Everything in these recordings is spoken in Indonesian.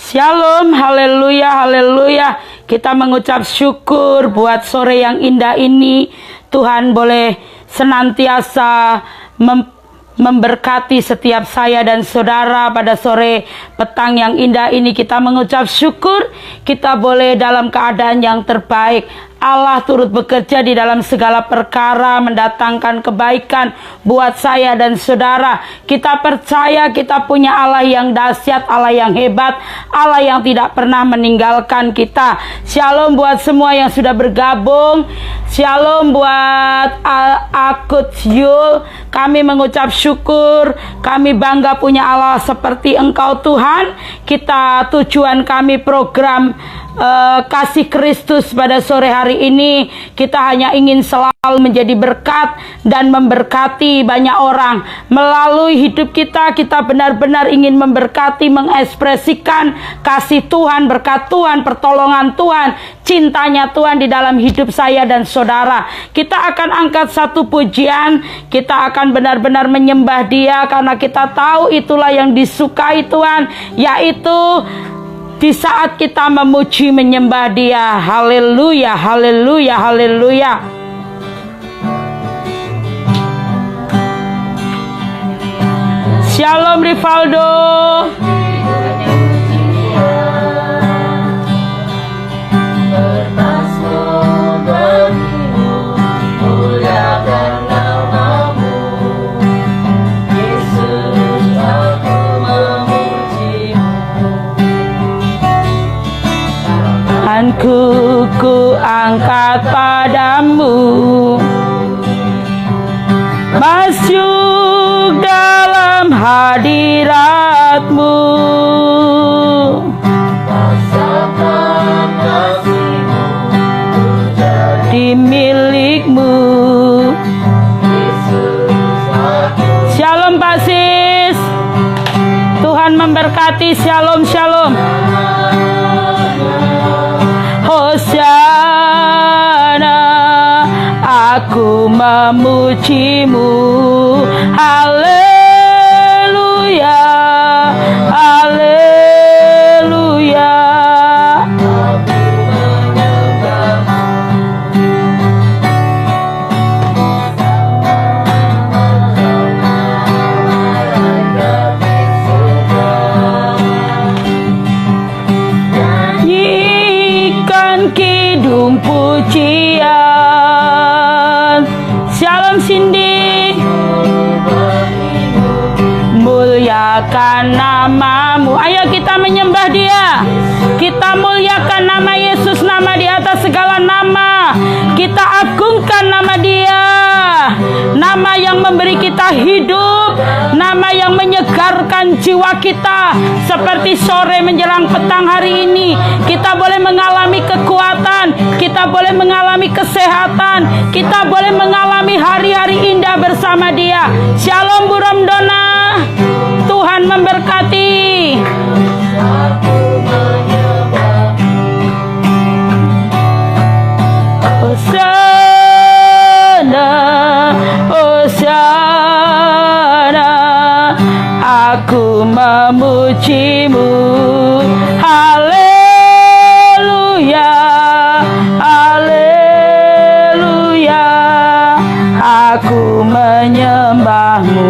Shalom, haleluya, haleluya. Kita mengucap syukur buat sore yang indah ini. Tuhan boleh senantiasa memberkati setiap saya dan saudara pada sore petang yang indah ini. Kita mengucap syukur, kita boleh dalam keadaan yang terbaik. Allah turut bekerja di dalam segala perkara, mendatangkan kebaikan buat saya dan saudara. Kita percaya kita punya Allah yang dahsyat, Allah yang hebat, Allah yang tidak pernah meninggalkan kita. Shalom buat semua yang sudah bergabung. Shalom buat Akut Yul. Kami mengucap syukur, kami bangga punya Allah seperti Engkau Tuhan. Tujuan kami program kasih Kristus pada sore hari ini, kita hanya ingin selalu menjadi berkat dan memberkati banyak orang. Melalui hidup kita, kita benar-benar ingin memberkati, mengekspresikan kasih Tuhan, berkat Tuhan, pertolongan Tuhan, cintanya Tuhan di dalam hidup saya dan saudara. Kita akan angkat satu pujian, kita akan benar-benar menyembah Dia karena kita tahu itulah yang disukai Tuhan, yaitu di saat kita memuji menyembah Dia. Haleluya, haleluya, haleluya. Shalom Rivaldo. Ku angkat padamu, masuk dalam hadirat-Mu, rasakan kasih-Mu jadi milik-Mu. Shalom Pak Sis, Tuhan memberkati. Shalom, shalom. Hosana, aku memuji-Mu. Haleluya, haleluya. Kidung pujian. Shalom Cindy, muliakan nama-Mu. Ayo kita menyembah Dia, kita muliakan nama Yesus, nama di atas segala nama. Kita agungkan nama Dia, nama yang memberi kita hidup, nama yang menyegarkan jiwa kita. Seperti sore menjelang petang hari ini, kita boleh mengalami kekuatan, kita boleh mengalami kesehatan, kita boleh mengalami hari-hari indah bersama Dia. Shalom Bu Romdona, Tuhan memberkati. Hosana, Hosana, aku memuji-Mu. Haleluya, haleluya, aku menyembah-Mu.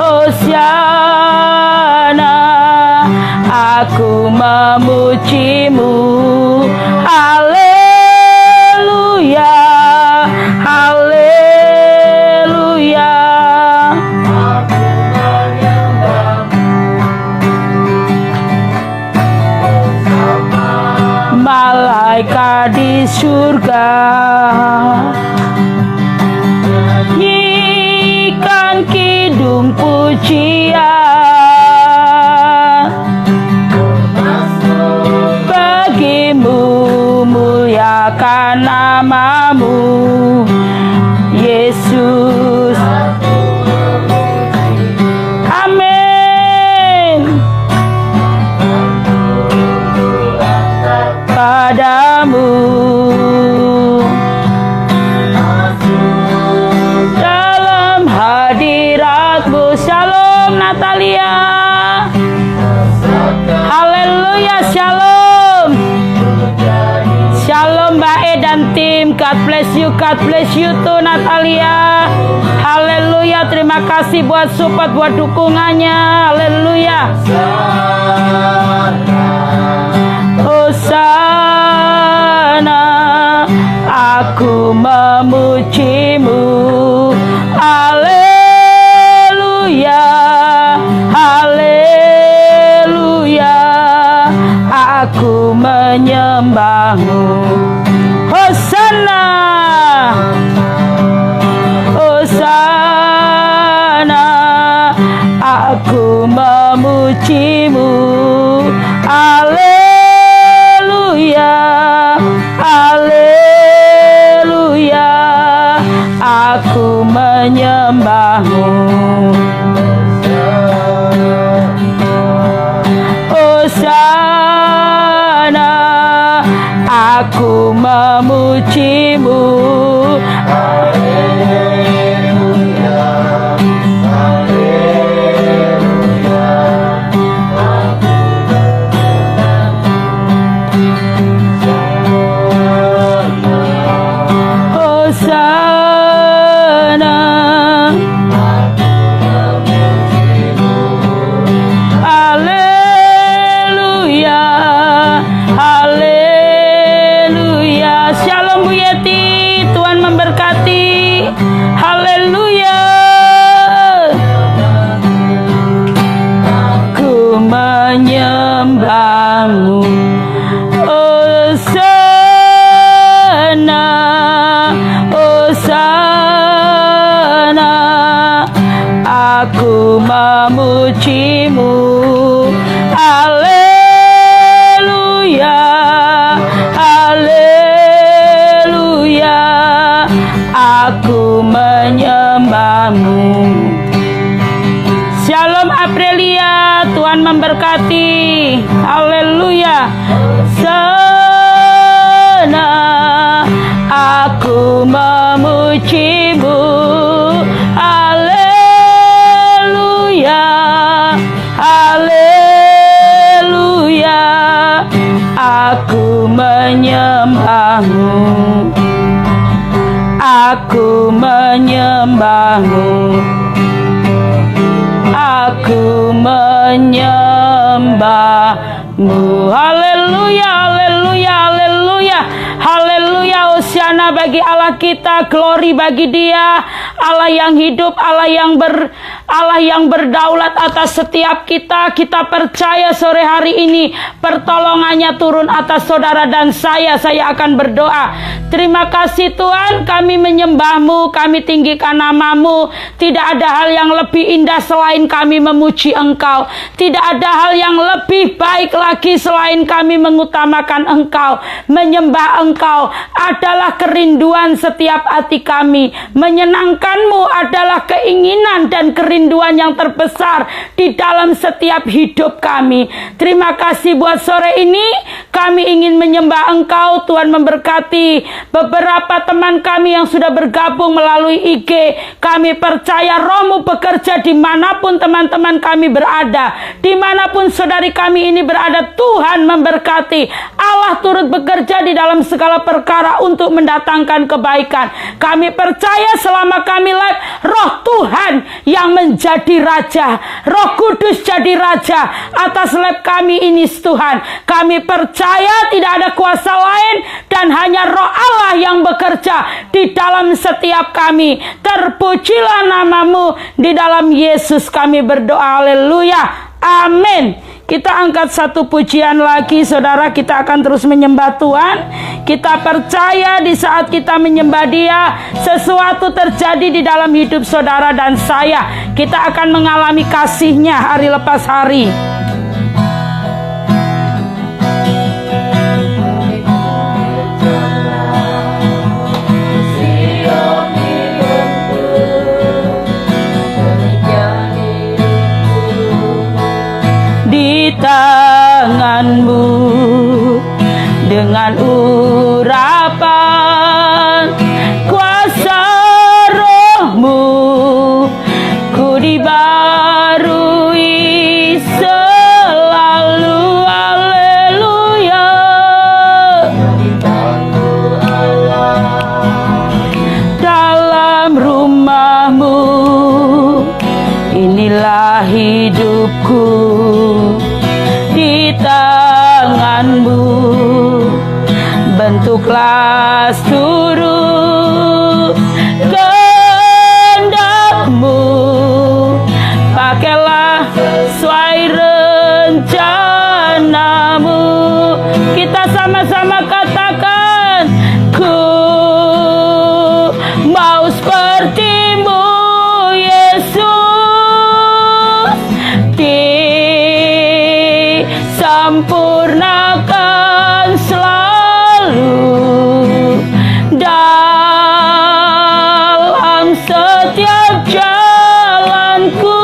Hosana, aku memuji-Mu. Haleluya, haleluya, aku menyembah-Mu. Malaikat di surga nyanyikan kidung pujian bagi-Mu, muliakan nama-Mu Yesus. Amin. Padamu dalam hadirat Shalom. Shalom Mbak E dan tim. God bless you tuh Natalia. Haleluya, terima kasih buat support, buat dukungannya. Haleluya. Hosana, aku memujimu. Haleluya, haleluya, aku menyembahmu. Hosana, Hosana, aku memujimu. Haleluya, haleluya, aku menyembahmu. Hosana, aku memujimu. Aku memujimu. Haleluya, haleluya, aku menyembahmu. Shalom Aprilia, Tuhan memberkati. Haleluya. Sana aku memujimu. Haleluya, haleluya, aku menyembahmu. Aku menyembahmu. Aku menyembahmu. Haleluya, haleluya, haleluya, haleluya. Hosiana bagi Allah kita, glory bagi Dia, Allah yang hidup, Allah yang berdaulat atas setiap kita. Kita percaya sore hari ini pertolongannya turun atas saudara dan saya akan berdoa. Terima kasih Tuhan, kami menyembahmu, kami tinggikan namamu. Tidak ada hal yang lebih indah selain kami memuji Engkau. Tidak ada hal yang lebih baik lagi selain kami mengutamakan Engkau. Menyembah Engkau adalah kerinduan setiap hati kami. Menyenangkanmu adalah keinginan dan kerinduan yang terbesar di dalam setiap hidup kami. Terima kasih buat sore ini. Kami ingin menyembah Engkau. Tuhan memberkati beberapa teman kami yang sudah bergabung melalui IG. Kami percaya Roh-Mu bekerja dimanapun teman-teman kami berada, dimanapun saudari kami ini berada. Tuhan memberkati. Allah turut bekerja di dalam segala perkara untuk mendatangkan kebaikan. Kami percaya selama kami live, Roh Tuhan yang menjadi Raja, Roh Kudus jadi Raja atas live kami ini Tuhan. Kami percaya tidak ada kuasa lain dan hanya Roh Allah yang bekerja di dalam setiap kami. Terpujilah namamu, di dalam Yesus kami berdoa. Haleluya, amin. Kita angkat satu pujian lagi saudara. Kita akan terus menyembah Tuhan. Kita percaya di saat kita menyembah Dia, sesuatu terjadi di dalam hidup saudara dan saya. Kita akan mengalami kasih-Nya hari lepas hari. Tanganmu dengan urapan kuasa Roh-Mu, ku dibarui hidupku di tangan-Mu. Bentuklah seluruh kehendak-Mu, pakailah sesuai rencana-Mu. Kita sama-sama katakan, ku mau seperti-Mu Yesus, disempurnakan selalu dalam setiap jalanku,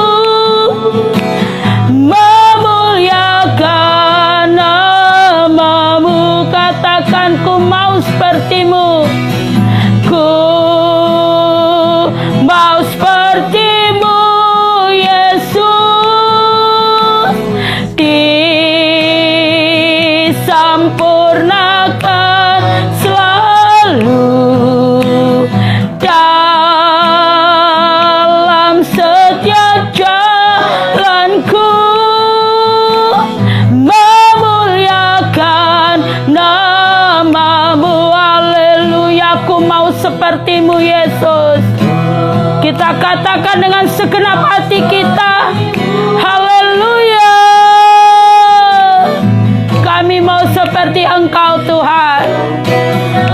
memuliakan nama-Mu. Katakan, ku mau seperti-Mu, ku mau seperti-Mu Yesus, disempurnakan selalu dalam setiap jalanku, memuliakan nama-Mu. Haleluya, ku mau seperti-Mu Yesus. Kita katakan dengan segenap hati kita, haleluya. Kami mau seperti Engkau Tuhan,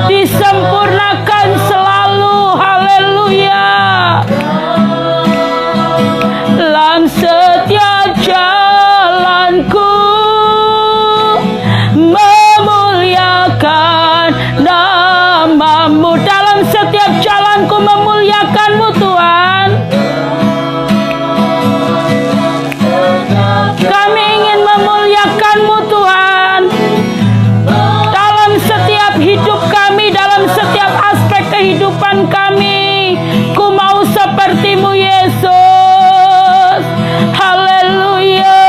disempurnakan selalu, haleluya, dalam setiap jalanku, memuliakan nama-Mu. Dalam setiap jalanku memuliakan-Mu Tuhan. Kami ingin memuliakan-Mu Tuhan, dalam setiap hidup kami, dalam setiap aspek kehidupan kami. Ku mau seperti-Mu Yesus, haleluya.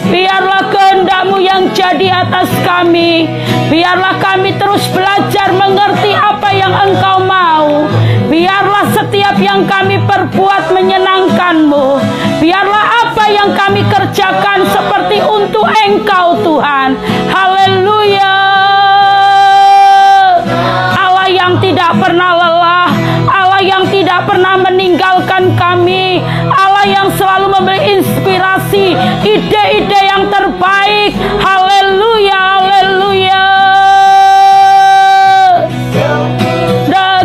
Biarlah kehendak-Mu yang jadi atas kami. Biarlah kami terus belajar mengerti apa yang Engkau mau. Biarlah setiap yang kami perbuat menyenangkan-Mu. Biarlah apa yang kami kerjakan seperti untuk Engkau Tuhan. Haleluya. Allah yang tidak pernah lelah, Allah yang tidak pernah meninggalkan kami, Allah yang selalu memberi inspirasi, ide-ide yang terbaik. Haleluya, haleluya.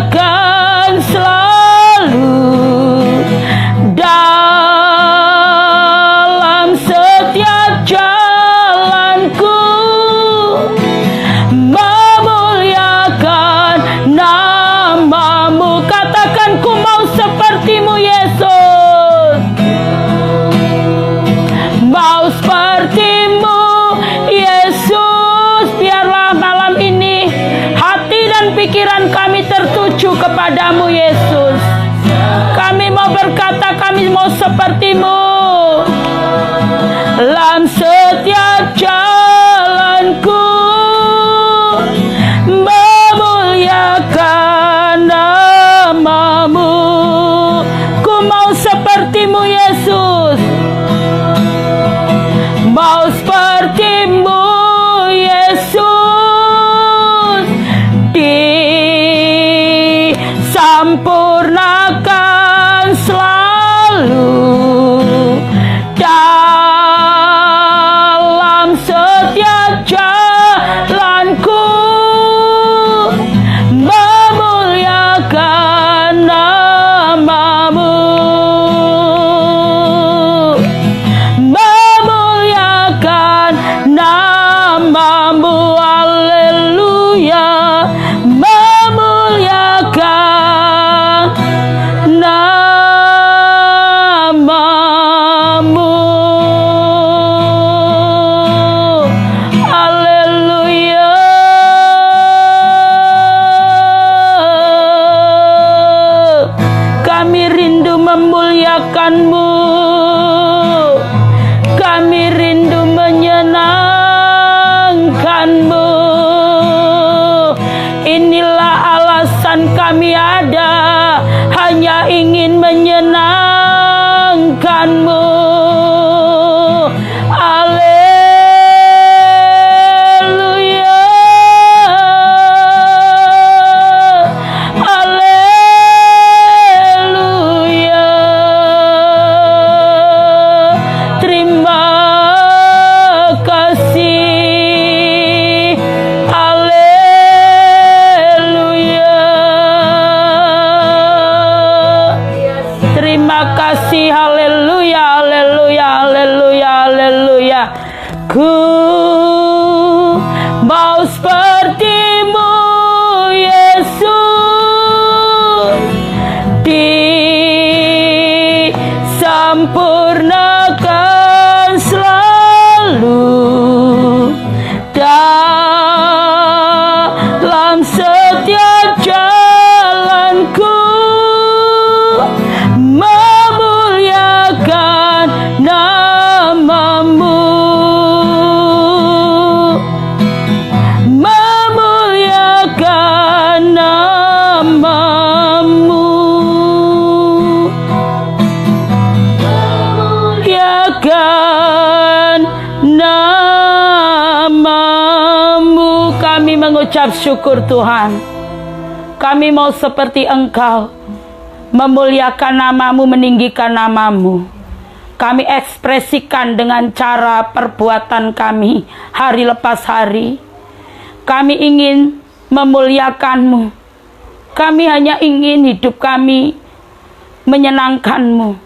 Dan selalu dalam setiap jalanku, memuliakan nama-Mu. Katakan, ku mau seperti-Mu Yesus, mau seperti-Mu Yesus. Biarlah malam ini hati dan pikiran kami tertuju kepadamu Yesus. Kami mau berkata, kami mau seperti-Mu dalam setiap jalanku, memuliakan nama-Mu. Ku mau seperti-Mu Yesus, mau seperti-Mu Yesus, disempurnakan selalu dalam setiap jalanku, memuliakan nama-Mu, memuliakan nama-Mu. Haleluya, memuliakan nama-Mu. Haleluya. Kami rindu memuliakan-Mu, kami rindu menyenangkan-Mu. Inilah alasan kami ada, hanya ingin menyenangkan-Mu. Kami mengucap syukur Tuhan. Kami mau seperti Engkau, memuliakan nama-Mu, meninggikan nama-Mu. Kami ekspresikan dengan cara perbuatan kami hari lepas hari. Kami ingin memuliakan-Mu. Kami hanya ingin hidup kami menyenangkan-Mu.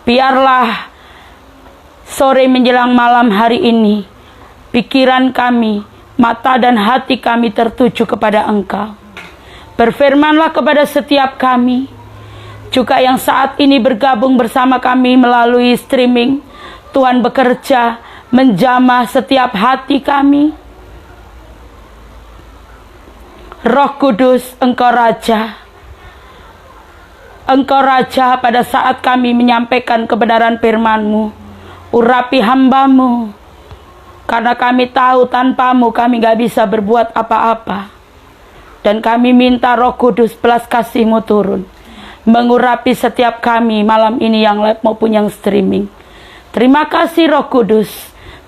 Biarlah sore menjelang malam hari ini, pikiran kami, mata dan hati kami tertuju kepada Engkau. Berfirmanlah kepada setiap kami, juga yang saat ini bergabung bersama kami melalui streaming. Tuhan bekerja menjamah setiap hati kami. Roh Kudus, Engkau Raja. Engkau Raja pada saat kami menyampaikan kebenaran firman-Mu. Urapi hamba-Mu. Karena kami tahu tanpa-Mu kami gak bisa berbuat apa-apa. Dan kami minta Roh Kudus belas kasih-Mu turun. Mengurapi setiap kami malam ini yang live maupun yang streaming. Terima kasih Roh Kudus.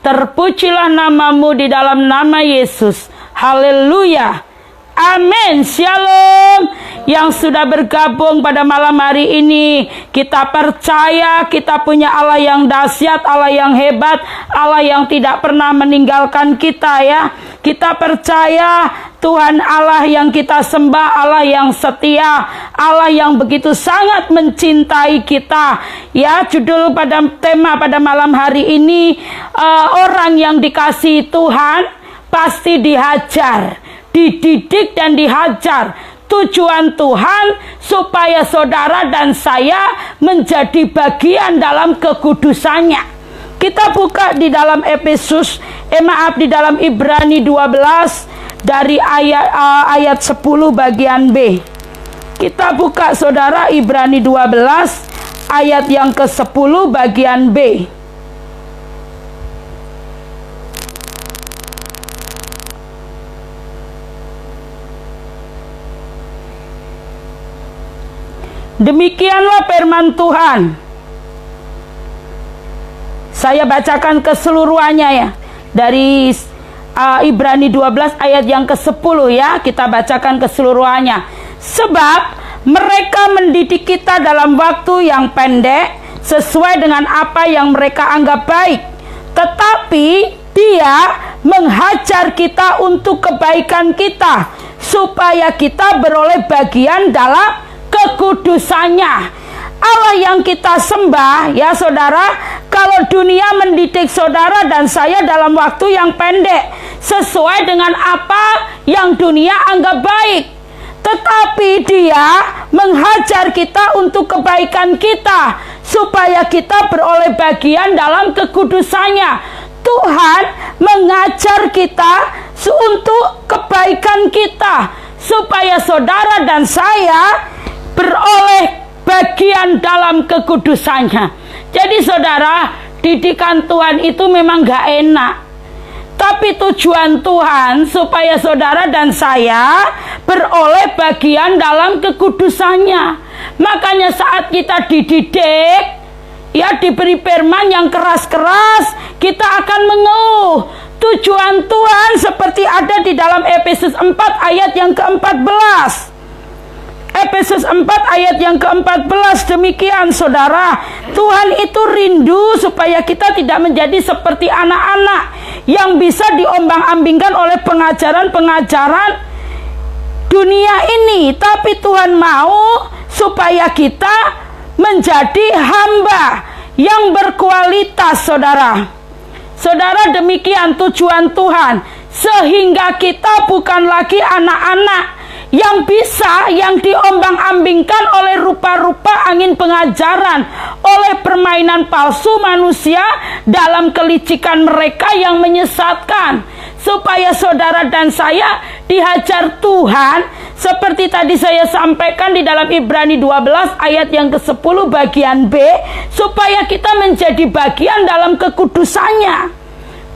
Terpujilah nama-Mu di dalam nama Yesus. Haleluya. Amin. Shalom. Yang sudah bergabung pada malam hari ini, kita percaya kita punya Allah yang dahsyat, Allah yang hebat, Allah yang tidak pernah meninggalkan kita ya. Kita percaya Tuhan Allah yang kita sembah, Allah yang setia, Allah yang begitu sangat mencintai kita. Ya, judul pada tema pada malam hari ini, orang yang dikasihi Tuhan pasti dihajar, dididik dan dihajar. Tujuan Tuhan supaya saudara dan saya menjadi bagian dalam kekudusannya. Kita buka di dalam di dalam Ibrani 12 dari ayat 10 bagian B. Kita buka saudara Ibrani 12 ayat yang ke-10 bagian B. Demikianlah firman Tuhan. Saya bacakan keseluruhannya ya. Dari Ibrani 12 ayat yang ke-10 ya. Kita bacakan keseluruhannya. Sebab mereka mendidik kita dalam waktu yang pendek sesuai dengan apa yang mereka anggap baik. Tetapi Dia menghajar kita untuk kebaikan kita, supaya kita beroleh bagian dalam kekudusannya. Allah yang kita sembah ya saudara, kalau dunia mendidik saudara dan saya dalam waktu yang pendek sesuai dengan apa yang dunia anggap baik, tetapi Dia menghajar kita untuk kebaikan kita, supaya kita beroleh bagian dalam kekudusannya. Tuhan mengajar kita untuk kebaikan kita, supaya saudara dan saya beroleh bagian dalam kekudusannya. Jadi saudara, didikan Tuhan itu memang gak enak. Tapi tujuan Tuhan supaya saudara dan saya beroleh bagian dalam kekudusannya. Makanya saat kita dididik, ya diberi firman yang keras-keras, kita akan mengeluh. Tujuan Tuhan seperti ada di dalam Efesus 4 ayat yang ke-14. Efesus 4 ayat yang ke-14 demikian saudara. Tuhan itu rindu supaya kita tidak menjadi seperti anak-anak yang bisa diombang-ambingkan oleh pengajaran-pengajaran dunia ini. Tapi Tuhan mau supaya kita menjadi hamba yang berkualitas saudara. Saudara, demikian tujuan Tuhan, sehingga kita bukan lagi anak-anak yang diombang-ambingkan oleh rupa-rupa angin pengajaran, oleh permainan palsu manusia dalam kelicikan mereka yang menyesatkan, supaya saudara dan saya dihajar Tuhan seperti tadi saya sampaikan di dalam Ibrani 12 ayat yang ke-10 bagian B, supaya kita menjadi bagian dalam kekudusannya.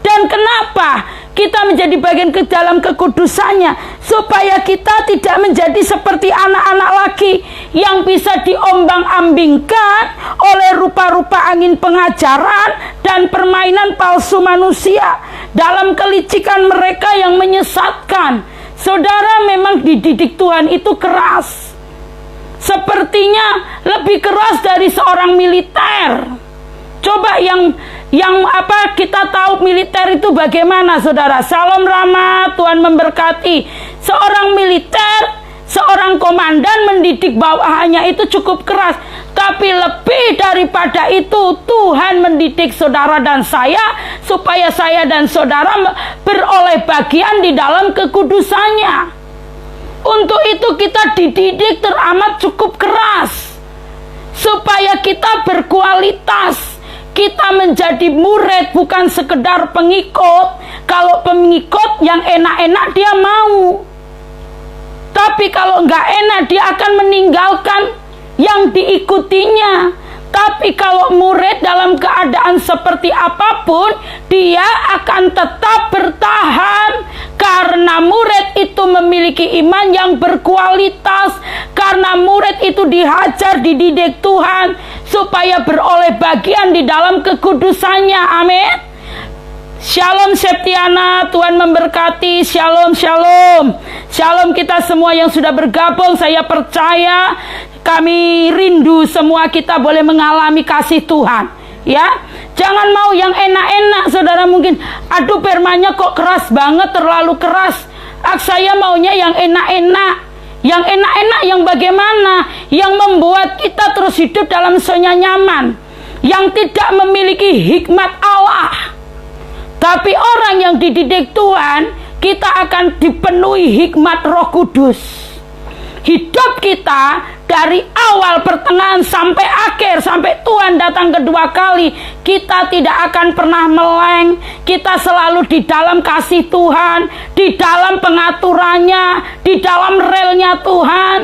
Dan kenapa kita menjadi bagian ke dalam kekudusannya? Supaya kita tidak menjadi seperti anak-anak lagi yang bisa diombang-ambingkan oleh rupa-rupa angin pengajaran dan permainan palsu manusia dalam kelicikan mereka yang menyesatkan. Saudara, memang dididik Tuhan itu keras. Sepertinya lebih keras dari seorang militer. Coba yang kita tahu militer itu bagaimana, saudara. Salam Rama, Tuhan memberkati. Seorang militer, seorang komandan mendidik bawahannya itu cukup keras. Tapi lebih daripada itu, Tuhan mendidik saudara dan saya supaya saya dan saudara beroleh bagian di dalam kekudusannya. Untuk itu kita dididik teramat cukup keras supaya kita berkualitas. Kita menjadi murid, bukan sekedar pengikut. Kalau pengikut yang enak-enak dia mau, tapi kalau nggak enak dia akan meninggalkan yang diikutinya. Tapi kalau murid dalam keadaan seperti apapun, dia akan tetap bertahan. Karena murid itu memiliki iman yang berkualitas. Karena murid itu dihajar, dididik Tuhan supaya beroleh bagian di dalam kekudusannya. Amin. Shalom Septiana, Tuhan memberkati. Shalom, shalom. Shalom kita semua yang sudah bergabung. Saya percaya kami rindu semua kita boleh mengalami kasih Tuhan. Ya, jangan mau yang enak-enak, saudara. Mungkin, aduh firmannya kok keras banget, terlalu keras. Saya maunya yang enak-enak. Yang enak-enak yang bagaimana? Yang membuat kita terus hidup dalam zona nyaman, yang tidak memiliki hikmat Allah. Tapi orang yang dididik Tuhan, kita akan dipenuhi hikmat Roh Kudus. Hidup kita dari awal, pertengahan, sampai akhir, sampai Tuhan datang kedua kali, kita tidak akan pernah meleng. Kita selalu di dalam kasih Tuhan, di dalam pengaturannya, di dalam relnya Tuhan.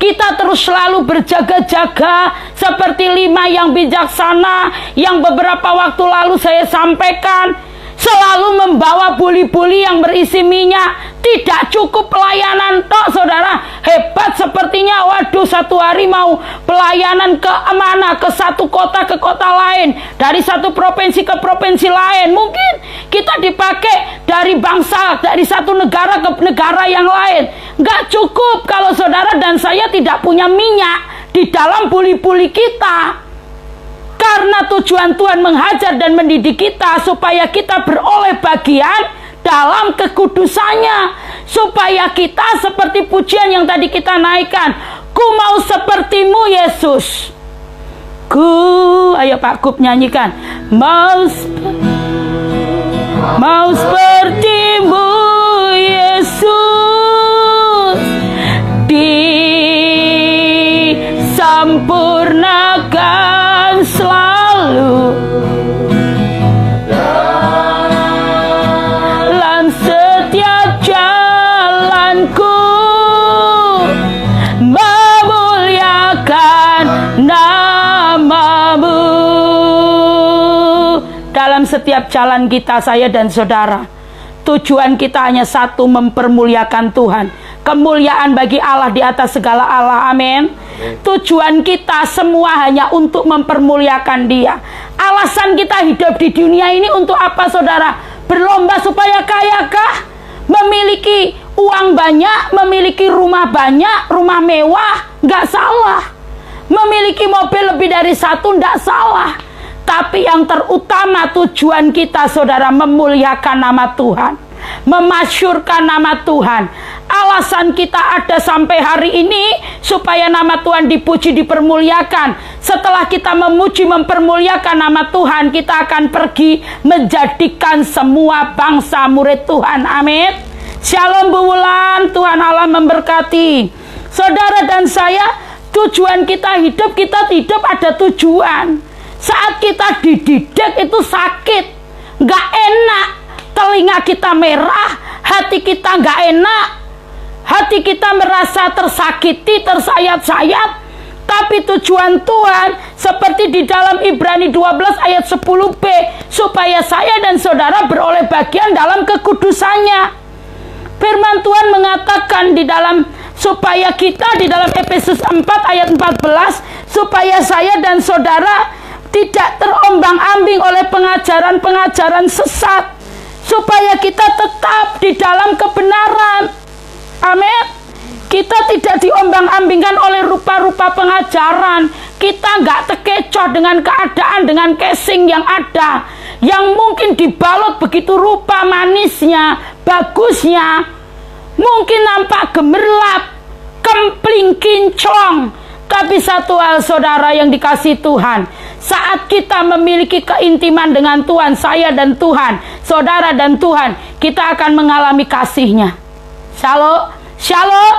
Kita terus selalu berjaga-jaga seperti 5 yang bijaksana yang beberapa waktu lalu saya sampaikan. Selalu membawa buli-buli yang berisi minyak. Tidak cukup pelayanan tok, saudara. Hebat sepertinya. Waduh, satu hari mau pelayanan ke mana? Ke satu kota ke kota lain, dari satu provinsi ke provinsi lain. Mungkin kita dipakai dari bangsa, dari satu negara ke negara yang lain. Nggak cukup kalau saudara dan saya tidak punya minyak di dalam buli-buli kita. Karena tujuan Tuhan menghajar dan mendidik kita supaya kita beroleh bagian dalam kekudusannya, supaya kita seperti pujian yang tadi kita naikkan, ku mau sepertimu Yesus. Ayo Pak Kup nyanyikan, mau sepertimu Yesus, disempurnakan selalu dalam setiap jalanku, memuliakan namamu. Dalam setiap jalan kita, saya dan saudara, tujuan kita hanya satu, mempermuliakan Tuhan. Kemuliaan bagi Allah di atas segala Allah. Amin. Tujuan kita semua hanya untuk mempermuliakan Dia. Alasan kita hidup di dunia ini untuk apa, saudara? Berlomba supaya kayakah? Memiliki uang banyak, memiliki rumah banyak, rumah mewah, nggak salah. Memiliki mobil lebih dari satu, nggak salah. Tapi yang terutama tujuan kita, saudara, memuliakan nama Tuhan, memasyurkan nama Tuhan. Alasan kita ada sampai hari ini supaya nama Tuhan dipuji, dipermuliakan. Setelah kita memuji, mempermuliakan nama Tuhan, kita akan pergi menjadikan semua bangsa murid Tuhan. Amin. Shalom Bu Wulan, Tuhan Allah memberkati. Saudara dan saya, tujuan kita hidup ada tujuan. Saat kita dididik itu sakit, gak enak. Telinga kita merah, hati kita gak enak. Hati kita merasa tersakiti, tersayat-sayat. Tapi tujuan Tuhan seperti di dalam Ibrani 12 ayat 10b, supaya saya dan saudara beroleh bagian dalam kekudusannya. Firman Tuhan mengatakan di dalam, supaya kita di dalam Efesus 4 ayat 14, supaya saya dan saudara tidak terombang-ambing oleh pengajaran-pengajaran sesat, supaya kita tetap di dalam kebenaran. Kita tidak diombang-ambingkan oleh rupa-rupa pengajaran. Kita nggak terkecoh dengan keadaan, dengan casing yang ada, yang mungkin dibalut begitu rupa manisnya, bagusnya, mungkin nampak gemerlap, kempling, kinclong. Tapi satu hal saudara yang dikasihi Tuhan, saat kita memiliki keintiman dengan Tuhan, saya dan Tuhan, saudara dan Tuhan, kita akan mengalami kasih-Nya. Shalom, shalom,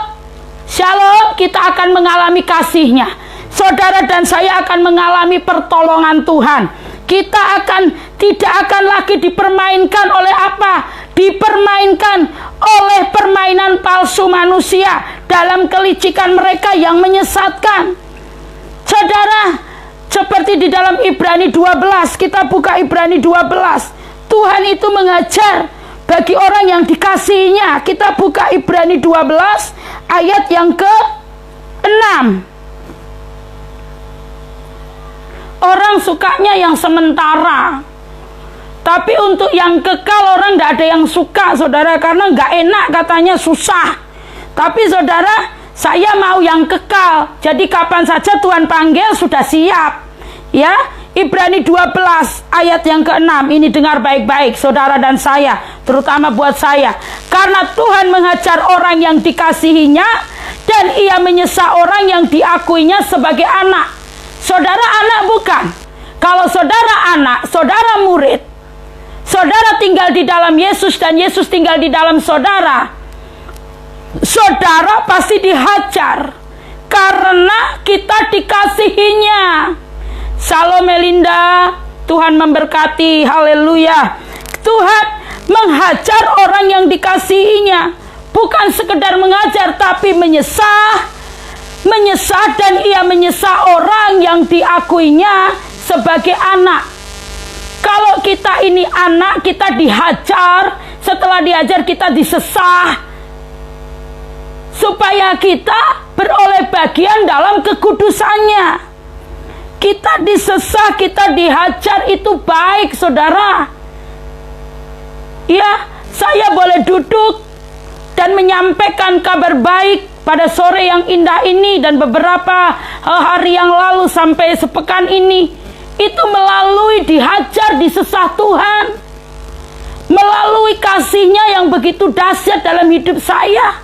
shalom, kita akan mengalami kasih-Nya. Saudara dan saya akan mengalami pertolongan Tuhan. Kita tidak akan lagi dipermainkan oleh apa? Dipermainkan oleh permainan palsu manusia dalam kelicikan mereka yang menyesatkan. Saudara, seperti di dalam Ibrani 12, kita buka Ibrani 12. Tuhan itu mengajar bagi orang yang dikasihinya. Kita buka Ibrani 12 ayat yang ke-6. Orang sukanya yang sementara, tapi untuk yang kekal orang tidak ada yang suka, saudara, karena nggak enak katanya, susah. Tapi saudara, saya mau yang kekal. Jadi kapan saja Tuhan panggil sudah siap. Ya, Ibrani 12 ayat yang ke-6 ini dengar baik-baik saudara dan saya, terutama buat saya. Karena Tuhan mengajar orang yang dikasihinya dan Ia menyesa orang yang diakuinya sebagai anak. Saudara anak bukan? Kalau saudara anak, saudara murid, saudara tinggal di dalam Yesus dan Yesus tinggal di dalam saudara, saudara pasti dihajar karena kita dikasihinya. Shalom Melinda, Tuhan memberkati, haleluya. Tuhan menghajar orang yang dikasihinya, bukan sekedar mengajar tapi menyesah, dan Ia menyesa orang yang diakuinya sebagai anak. Kalau kita ini anak, kita dihajar, setelah dihajar kita disesah, supaya kita beroleh bagian dalam kekudusannya. Kita disesah, kita dihajar, itu baik saudara. Ya, saya boleh duduk dan menyampaikan kabar baik pada sore yang indah ini dan beberapa hari yang lalu sampai sepekan ini, itu melalui dihajar, disesah Tuhan, melalui kasih-Nya yang begitu dahsyat dalam hidup saya.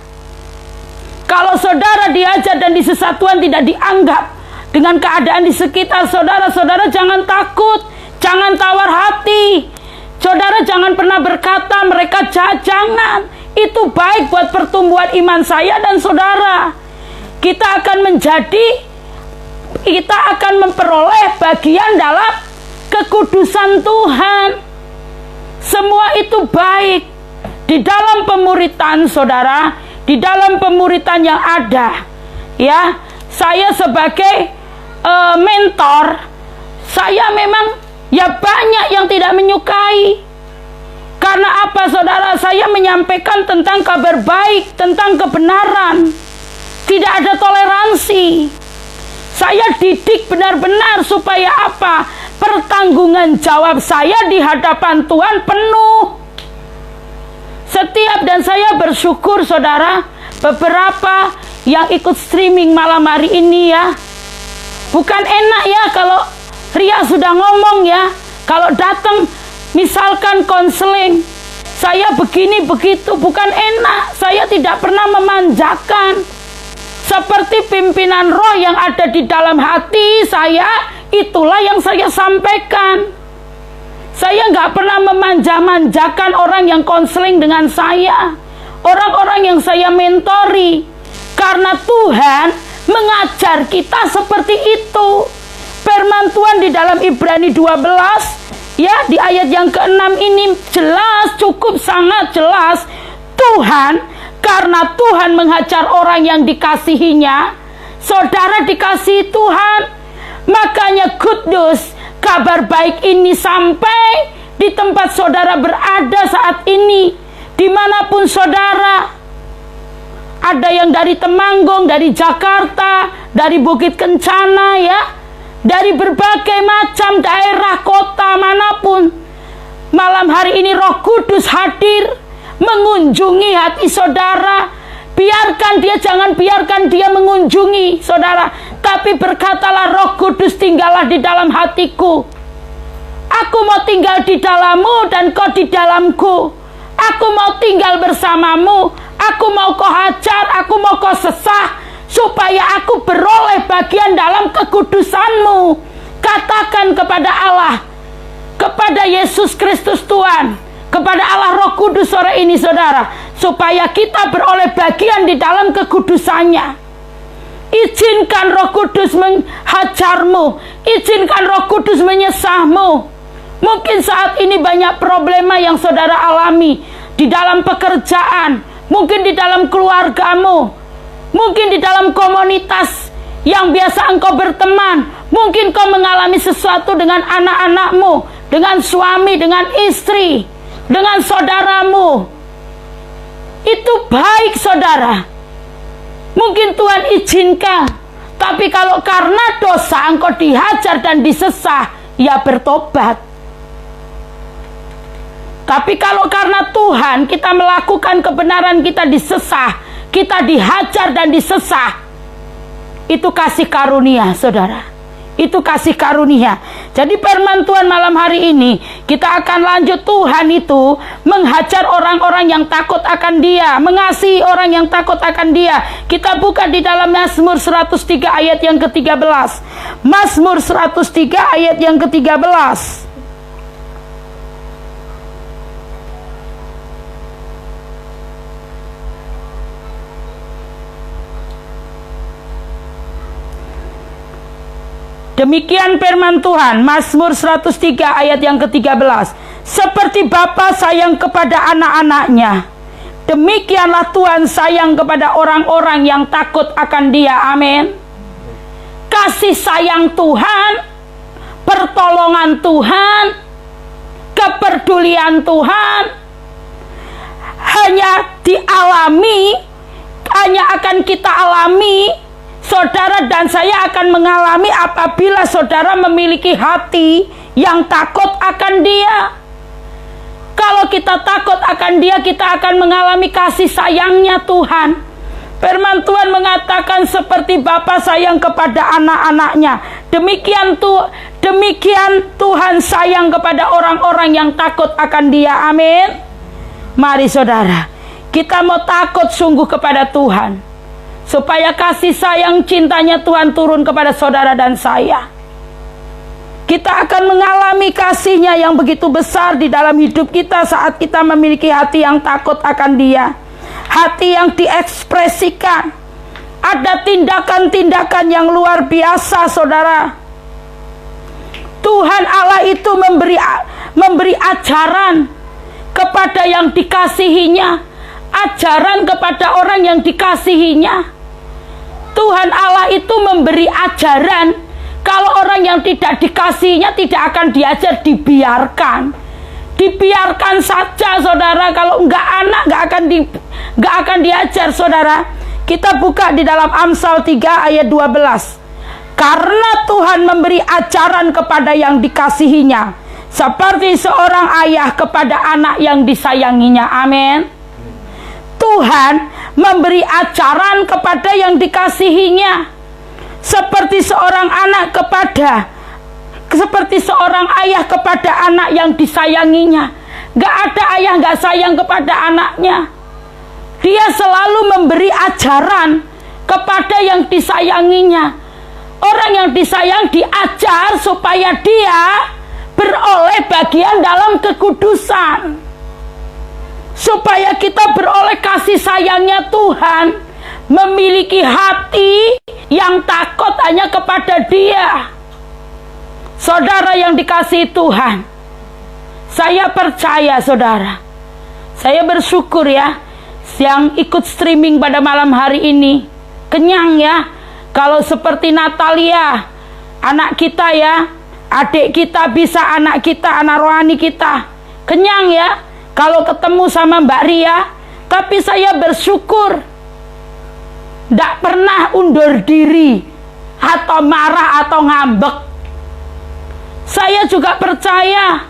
Kalau saudara dihajar dan disesah Tuhan tidak dianggap dengan keadaan di sekitar saudara, saudara jangan takut, jangan tawar hati. Saudara jangan pernah berkata mereka jahat, jangan. Itu baik buat pertumbuhan iman saya dan saudara. Kita akan memperoleh bagian dalam kekudusan Tuhan. Semua itu baik. Di dalam pemuritan saudara, di dalam pemuritan yang ada, ya, saya sebagai mentor, saya memang ya banyak yang tidak menyukai. Karena apa saudara? Saya menyampaikan tentang kabar baik, tentang kebenaran. Tidak ada toleransi. Saya didik benar-benar supaya apa? Pertanggungan jawab saya di hadapan Tuhan penuh. Setiap dan saya bersyukur saudara, beberapa yang ikut streaming malam hari ini ya. Bukan enak ya kalau Ria sudah ngomong ya. Kalau datang misalkan konseling, saya begini begitu, bukan enak. Saya tidak pernah memanjakan. Seperti pimpinan roh yang ada di dalam hati saya, itulah yang saya sampaikan. Saya nggak pernah memanja-manjakan orang yang konseling dengan saya, orang-orang yang saya mentori. Karena Tuhan mengajar kita seperti itu. Firman Tuhan di dalam Ibrani 12, ya, di ayat yang ke-6 ini jelas, cukup sangat jelas. Tuhan, karena Tuhan menghajar orang yang dikasihinya, saudara dikasihi Tuhan, makanya good news, kabar baik ini sampai di tempat saudara berada saat ini, dimanapun saudara. Ada yang dari Temanggung, dari Jakarta, dari Bukit Kencana ya, dari berbagai macam daerah, kota manapun. Malam hari ini Roh Kudus hadir mengunjungi hati saudara. Biarkan Usirkan dia, jangan biarkan dia mengunjungi saudara. Tapi berkatalah, Roh Kudus tinggallah di dalam hatiku. Aku mau tinggal di dalammu dan kau di dalamku. Aku mau tinggal bersamamu. Aku mau kau hajar, aku mau kau sesah, supaya aku beroleh bagian dalam kekudusanmu. Katakan kepada Allah, kepada Yesus Kristus Tuhan, kepada Allah Roh Kudus sore ini saudara, supaya kita beroleh bagian di dalam kekudusannya. Izinkan Roh Kudus menghajarmu, izinkan Roh Kudus menyesahmu. Mungkin saat ini banyak problema yang saudara alami di dalam pekerjaan, mungkin di dalam keluargamu, mungkin di dalam komunitas yang biasa engkau berteman. Mungkin kau mengalami sesuatu dengan anak-anakmu, dengan suami, dengan istri, dengan saudaramu. Itu baik saudara. Mungkin Tuhan izinkan. Tapi kalau karena dosa engkau dihajar dan disesah, ya bertobat. Tapi kalau karena Tuhan kita melakukan kebenaran, kita disesah, kita dihajar dan disesah, itu kasih karunia saudara. Itu kasih karunia. Jadi firman Tuhan malam hari ini, kita akan lanjut. Tuhan itu menghajar orang-orang yang takut akan Dia, mengasihi orang yang takut akan Dia. Kita buka di dalam Mazmur 103 ayat yang ke-13. Mazmur 103 ayat yang ke-13. Demikian firman Tuhan, Mazmur 103 ayat yang ke-13. Seperti bapa sayang kepada anak-anaknya, demikianlah Tuhan sayang kepada orang-orang yang takut akan Dia. Amin. Kasih sayang Tuhan, pertolongan Tuhan, kepedulian Tuhan hanya dialami, hanya akan kita alami. Saudara dan saya akan mengalami apabila saudara memiliki hati yang takut akan Dia. Kalau kita takut akan Dia, kita akan mengalami kasih sayangnya Tuhan. Firman Tuhan mengatakan seperti bapa sayang kepada anak-anaknya, demikian Tuhan sayang kepada orang-orang yang takut akan Dia. Amin. Mari saudara, kita mau takut sungguh kepada Tuhan, supaya kasih sayang cintanya Tuhan turun kepada saudara dan saya. Kita akan mengalami kasih-Nya yang begitu besar di dalam hidup kita saat kita memiliki hati yang takut akan Dia. Hati yang diekspresikan. Ada tindakan-tindakan yang luar biasa saudara. Tuhan Allah itu memberi ajaran kepada yang dikasihinya, ajaran kepada orang yang dikasihinya. Tuhan Allah itu memberi ajaran. Kalau orang yang tidak dikasihinya tidak akan diajar, dibiarkan. Dibiarkan saja saudara. Kalau enggak anak enggak akan diajar saudara. Kita buka di dalam Amsal 3 ayat 12. Karena Tuhan memberi ajaran kepada yang dikasihinya, seperti seorang ayah kepada anak yang disayanginya. Amin. Tuhan memberi ajaran kepada yang dikasihinya, seperti seorang ayah kepada anak yang disayanginya. Gak ada ayah gak sayang kepada anaknya. Dia selalu memberi ajaran kepada yang disayanginya. Orang yang disayang diajar supaya dia beroleh bagian dalam kekudusan, supaya kita beroleh kasih sayangnya Tuhan, memiliki hati yang takut hanya kepada Dia. Saudara yang dikasihi Tuhan, saya percaya saudara, saya bersyukur ya, yang ikut streaming pada malam hari ini kenyang ya. Kalau seperti Natalia, anak kita ya, adik kita, bisa anak kita, anak rohani kita, kenyang ya kalau ketemu sama Mbak Ria. Tapi saya bersyukur tidak pernah undur diri atau marah atau ngambek. Saya juga percaya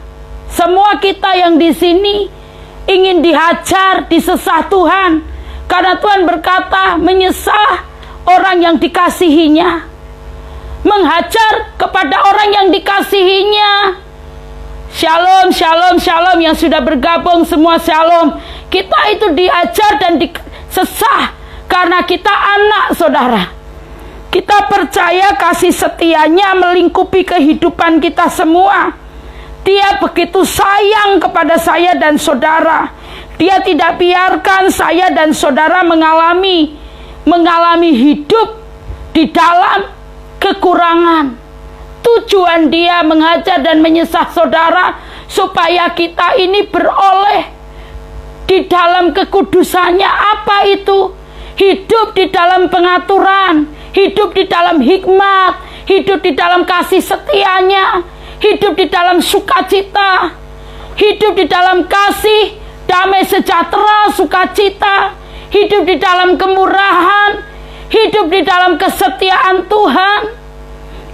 semua kita yang di sini ingin dihajar, disesah Tuhan. Karena Tuhan berkata, menyesal orang yang dikasihinya, menghajar kepada orang yang dikasihinya. Shalom, shalom, shalom yang sudah bergabung semua shalom. Kita itu diajar dan disesah karena kita anak, saudara. Kita percaya kasih setianya melingkupi kehidupan kita semua. Dia begitu sayang kepada saya dan saudara. Dia tidak biarkan saya dan saudara mengalami hidup di dalam kekurangan. Tujuan dia mengajar dan menyesah saudara supaya kita ini beroleh di dalam kekudusannya. Apa itu? Hidup di dalam pengaturan, hidup di dalam hikmat, hidup di dalam kasih setianya, hidup di dalam sukacita, hidup di dalam kasih, damai sejahtera, sukacita, hidup di dalam kemurahan, hidup di dalam kesetiaan Tuhan,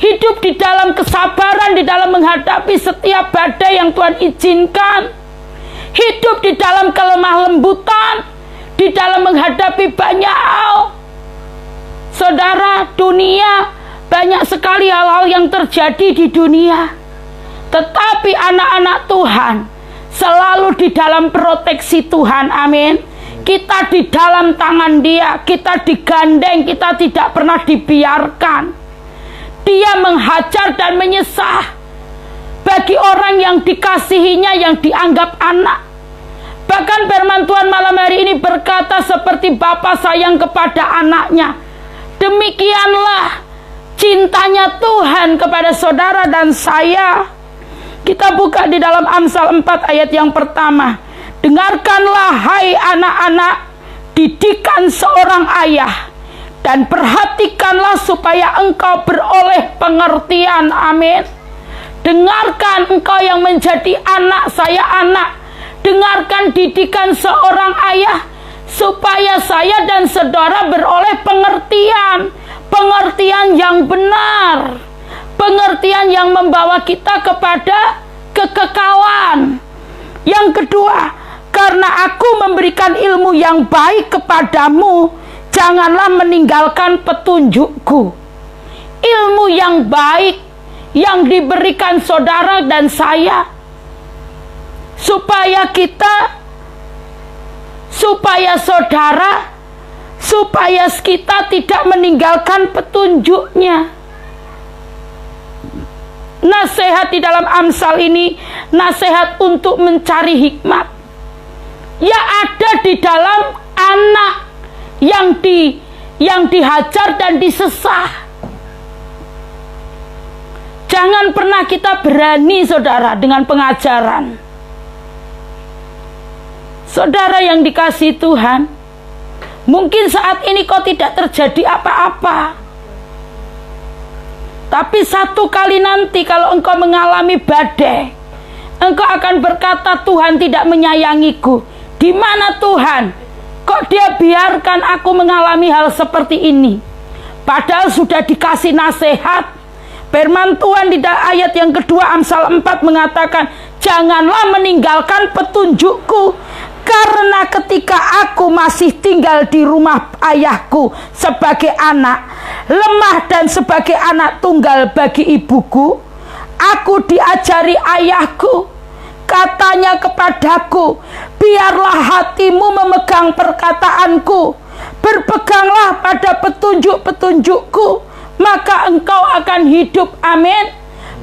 hidup di dalam kesabaran, di dalam menghadapi setiap badai yang Tuhan izinkan, hidup di dalam kelemah lembutan, di dalam menghadapi banyak hal. Saudara, dunia banyak sekali hal-hal yang terjadi di dunia, tetapi anak-anak Tuhan selalu di dalam proteksi Tuhan. Amin. Kita di dalam tangan Dia, kita digandeng, kita tidak pernah dibiarkan. Dia menghajar dan menyesah bagi orang yang dikasihinya, yang dianggap anak. Bahkan firman Tuhan malam hari ini berkata, seperti Bapa sayang kepada anaknya, demikianlah cintanya Tuhan kepada saudara dan saya. Kita buka di dalam Amsal 4 ayat yang pertama. Dengarkanlah hai anak-anak didikan seorang ayah, dan perhatikanlah supaya engkau beroleh pengertian. Amin. Dengarkan engkau yang menjadi anak, saya anak. Dengarkan didikan seorang ayah, supaya saya dan saudara beroleh pengertian. Pengertian yang benar, pengertian yang membawa kita kepada kekekalan. Yang kedua, karena aku memberikan ilmu yang baik kepadamu, janganlah meninggalkan petunjukku. Ilmu yang baik yang diberikan saudara dan saya, supaya kita tidak meninggalkan petunjuknya. Nasihat di dalam Amsal ini nasihat untuk mencari hikmat yang ada di dalam anak yang dihajar dan disesah. Jangan pernah kita berani, saudara, dengan pengajaran. Saudara yang dikasihi Tuhan, mungkin saat ini kau tidak terjadi apa-apa, tapi satu kali nanti kalau engkau mengalami badai, engkau akan berkata, Tuhan tidak menyayangiku. Di mana Tuhan? Kok Dia biarkan aku mengalami hal seperti ini? Padahal sudah dikasih nasihat. Firman Tuhan di ayat yang kedua Amsal 4 mengatakan, janganlah meninggalkan petunjukku, karena ketika aku masih tinggal di rumah ayahku sebagai anak, lemah dan sebagai anak tunggal bagi ibuku, aku diajari ayahku. Katanya kepadaku, biarlah hatimu memegang perkataanku, berpeganglah pada petunjuk-petunjukku, maka engkau akan hidup. Amin.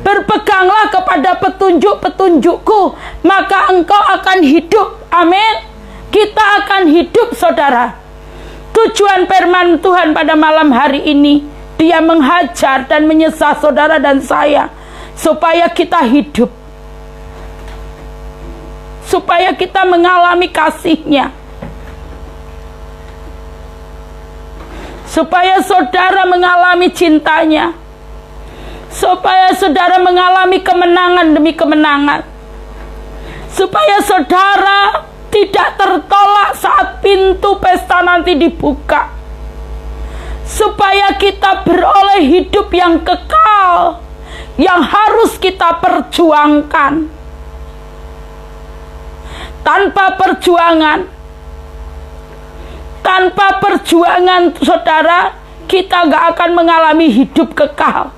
Berpeganglah kepada petunjuk-petunjukku, maka engkau akan hidup. Amin. Kita akan hidup, saudara. Tujuan firman Tuhan pada malam hari ini, Dia menghajar dan menyesah saudara dan saya, supaya kita hidup, supaya kita mengalami kasih-Nya, supaya saudara mengalami cintanya, supaya saudara mengalami kemenangan demi kemenangan, supaya saudara tidak tertolak saat pintu pesta nanti dibuka, supaya kita beroleh hidup yang kekal, yang harus kita perjuangkan. Tanpa perjuangan, Tanpa perjuangan saudara, kita gak akan mengalami hidup kekal.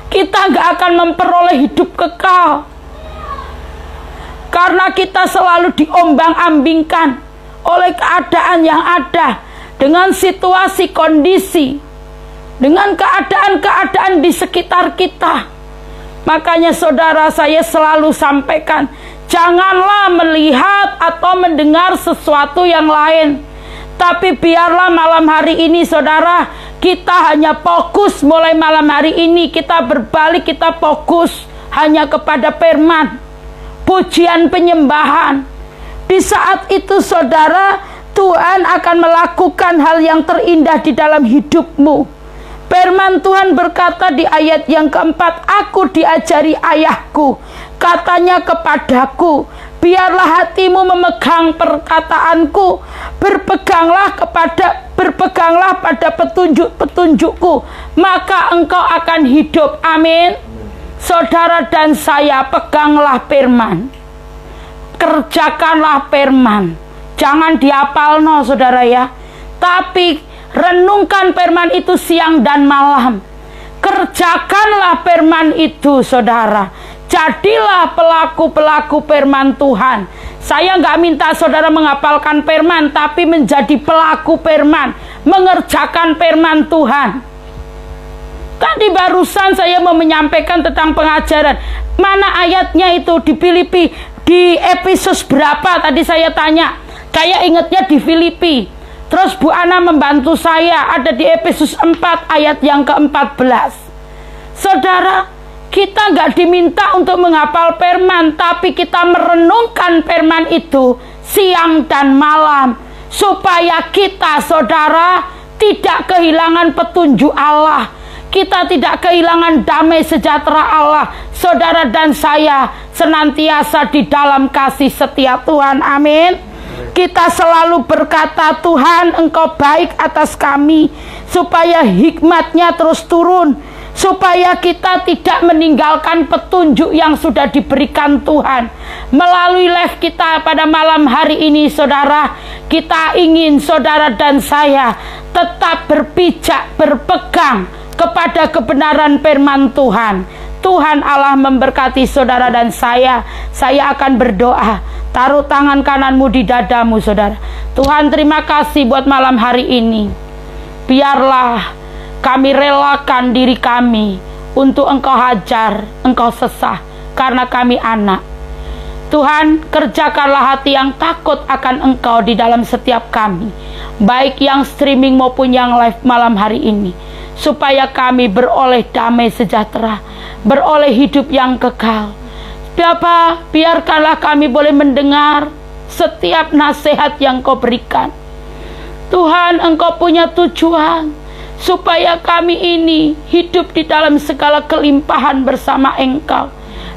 Kita gak akan memperoleh hidup kekal. Karena kita selalu diombang-ambingkan oleh keadaan yang ada, dengan situasi kondisi, dengan keadaan-keadaan di sekitar kita. Makanya saudara, saya selalu sampaikan, janganlah melihat atau mendengar sesuatu yang lain, tapi biarlah malam hari ini saudara, kita hanya fokus. Mulai malam hari ini kita berbalik, kita fokus hanya kepada firman, pujian, penyembahan. Di saat itu saudara, Tuhan akan melakukan hal yang terindah di dalam hidupmu. Firman Tuhan berkata di ayat yang keempat, aku diajari ayahku, katanya kepadaku, biarlah hatimu memegang perkataanku, berpeganglah pada petunjuk-petunjukku, maka engkau akan hidup. Amin. Saudara dan saya, peganglah firman, kerjakanlah firman. Jangan dihafalno saudara ya, tapi renungkan firman itu siang dan malam. Kerjakanlah firman itu saudara. Jadilah pelaku-pelaku firman Tuhan. Saya nggak minta saudara menghafalkan firman, tapi menjadi pelaku firman, mengerjakan firman Tuhan. Tadi barusan saya mau menyampaikan tentang pengajaran. Mana ayatnya itu di Filipi? Di episode berapa tadi saya tanya? Saya ingatnya di Filipi. Terus Bu Ana membantu saya, ada di episode 4 ayat yang ke-14. Saudara, kita nggak diminta untuk menghafal firman, tapi kita merenungkan firman itu siang dan malam, supaya kita saudara tidak kehilangan petunjuk Allah, kita tidak kehilangan damai sejahtera Allah. Saudara dan saya senantiasa di dalam kasih setia Tuhan. Amin. Kita selalu berkata, Tuhan engkau baik atas kami, supaya hikmatnya terus turun, supaya kita tidak meninggalkan petunjuk yang sudah diberikan Tuhan. Melalui live kita pada malam hari ini saudara, kita ingin saudara dan saya tetap berpijak, berpegang kepada kebenaran firman Tuhan. Tuhan Allah memberkati saudara dan saya. Saya akan berdoa. Taruh tangan kananmu di dadamu saudara. Tuhan, terima kasih buat malam hari ini. Biarlah kami relakan diri kami untuk engkau hajar, engkau sesah, karena kami anak. Tuhan, kerjakanlah hati yang takut akan engkau di dalam setiap kami, baik yang streaming maupun yang live malam hari ini, supaya kami beroleh damai sejahtera, beroleh hidup yang kekal. Bapa, biarkanlah kami boleh mendengar setiap nasihat yang kau berikan. Tuhan, engkau punya tujuan supaya kami ini hidup di dalam segala kelimpahan bersama engkau.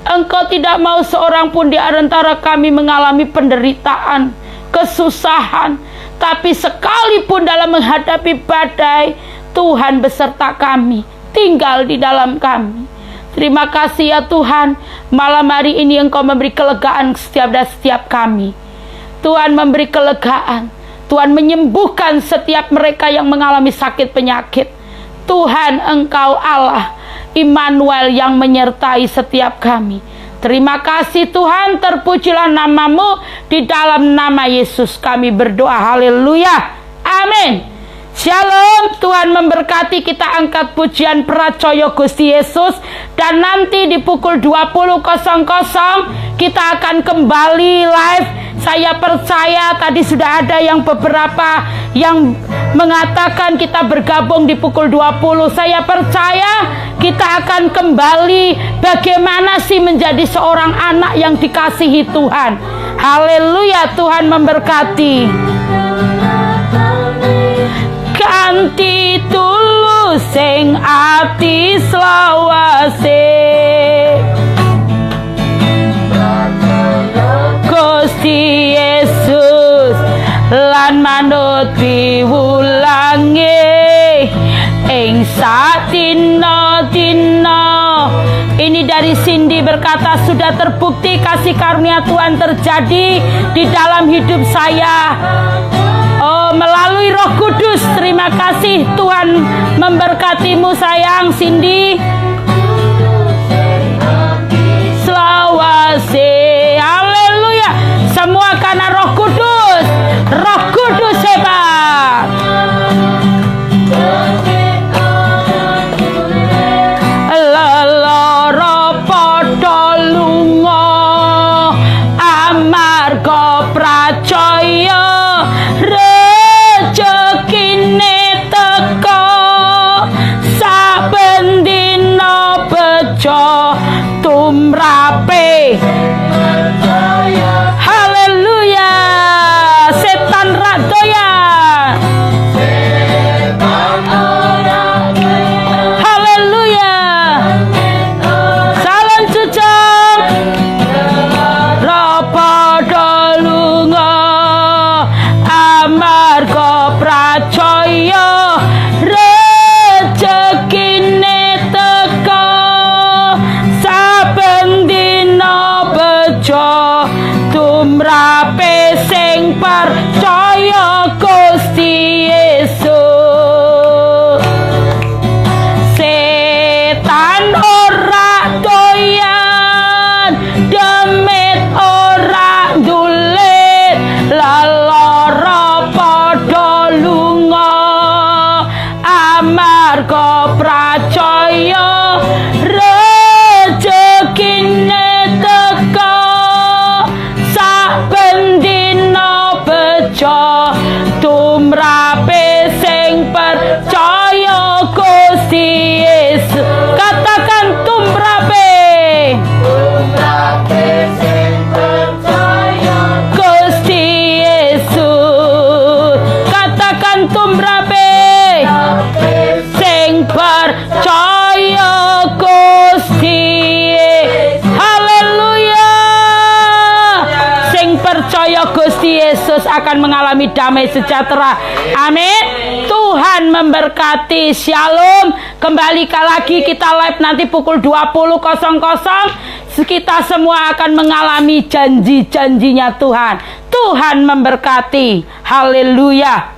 Engkau tidak mau seorang pun di antara kami mengalami penderitaan, kesusahan. Tapi sekalipun dalam menghadapi badai, Tuhan beserta kami, tinggal di dalam kami. Terima kasih ya Tuhan, malam hari ini engkau memberi kelegaan setiap kami. Tuhan memberi kelegaan, Tuhan menyembuhkan setiap mereka yang mengalami sakit penyakit. Tuhan, engkau Allah Immanuel yang menyertai setiap kami. Terima kasih Tuhan, terpujilah namamu. Di dalam nama Yesus kami berdoa, haleluya, amin. Shalom, Tuhan memberkati. Kita angkat pujian Percaya Gusti Yesus, dan nanti di pukul 20.00 kita akan kembali live. Saya percaya tadi sudah ada yang beberapa yang mengatakan kita bergabung di pukul 20. Saya percaya kita akan kembali bagaimana sih menjadi seorang anak yang dikasihi Tuhan. Haleluya, Tuhan memberkati. Kanthi tulus sing ati selawase, Gusti Yesus lan manut piwulange ing sadina-dina. Ini dari Cindy berkata, sudah terbukti kasih karunia Tuhan terjadi di dalam hidup saya. Oh, melalui Roh Kudus. Terima kasih Tuhan memberkatimu sayang Cindy. Selawase, haleluya. Semua karena Roh Kudus. Roh Kudus hebat. Leloro padha lunga amarga pracaya rejekine teka saben dina bejo tumrape. Haleluya. Setan rak doyan. Haleluya. Salam cucung padha lunga amarga pracaya rejekine teka saben dina bejo tumrape sing percaya Gusti Yesus. Setan ora doyan, demit ora ndulit, lelara padha lunga amarga pracaya rejekine teka saben dina bejo tumrape sing percaya Gusti Yesus. Katakan tumrape. Gusti Yesus. Katakan tumrape. Sing percaya Gusti Yesus. Haleluya. Sing percaya Gusti Yesus akan mengalami damai sejahtera. Amin. Tuhan memberkati. Shalom. Kembali lagi kita live nanti pukul 20.00. Kita semua akan mengalami janji-janjinya Tuhan. Tuhan memberkati. Haleluya.